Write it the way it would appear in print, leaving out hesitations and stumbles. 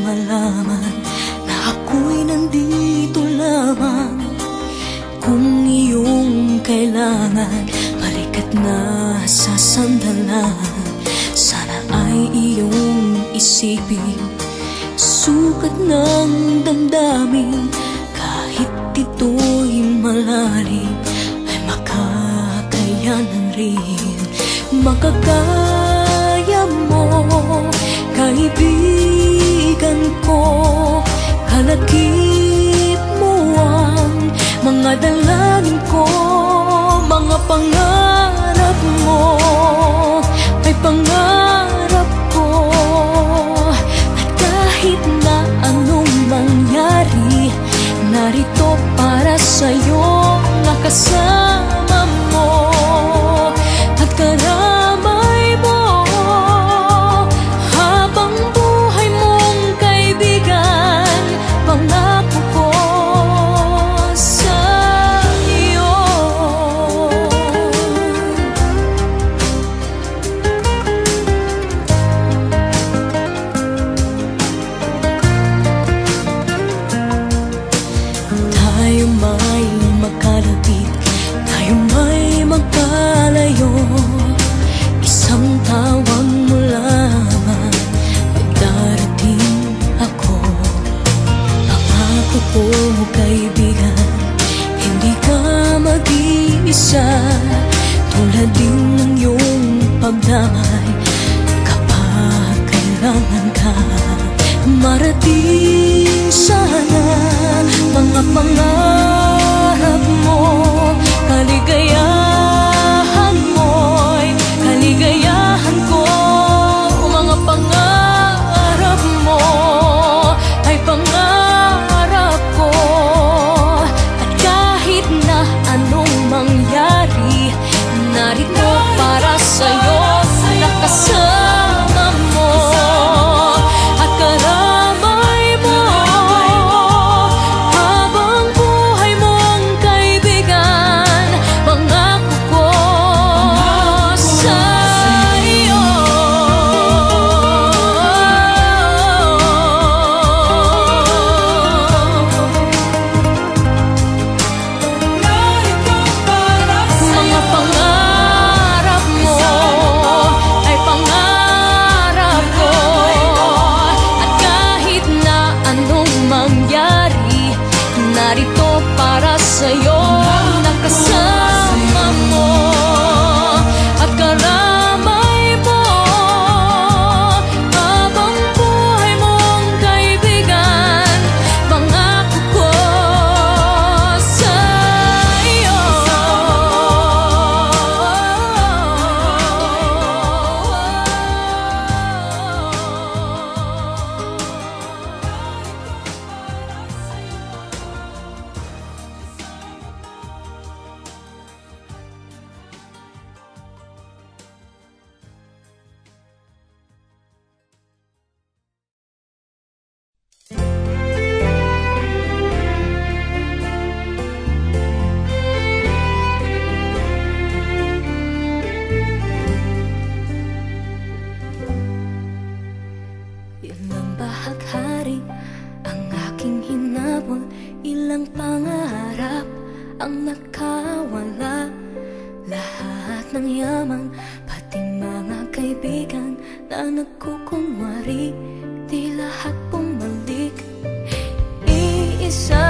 malaman na ako'y nandito lamang. Kung iyong kailangan, balikat na sa sandalan. Sana ay iyong isipin, sukat ng damdamin. Kahit ito'y malalim, ay makakayanan rin. Makakaya mo, kaibigan ko. Kalakip mo ang mga dalangin ko. Mga pangarap mo ay pangarap ko. At kahit na anong mangyari, narito para sa'yo, nakasama mo at karamay mo. Habang buhay mong kaibigan, pangako ko sa'yo. Tayo may magkalapit, tayo may magkalayo. Isang tawag mo lamang ay darating ako. Pangako ko, kaibigan, hindi ka mag-iisa. Tulad din ng iyong pagdamay kapag kailangan ka. Marating sana mga pangarap mo. Kaligayahan mo'y kaligayahan ko. Mga pangarap mo ay pangarap ko. At kahit na anong mangyari, narito para sa'yo, nakasama mo at karamay mo. Habang buhay mong kaibigan, pangako ko sa'yo. Mga pangarap mo ay pangarap ko. At kahit na anong mangyari, narito para sa'yo, nakasama mo at karamay mo. Habang buhay mong kaibigan, pangako ko sa'yo. Ilang bahaghari ang aking hinabol, ilang pangarap ang nakawala. Lahat ng yaman, pati mga kaibigan na nagkukunwari, di lahat bumalik. Iisa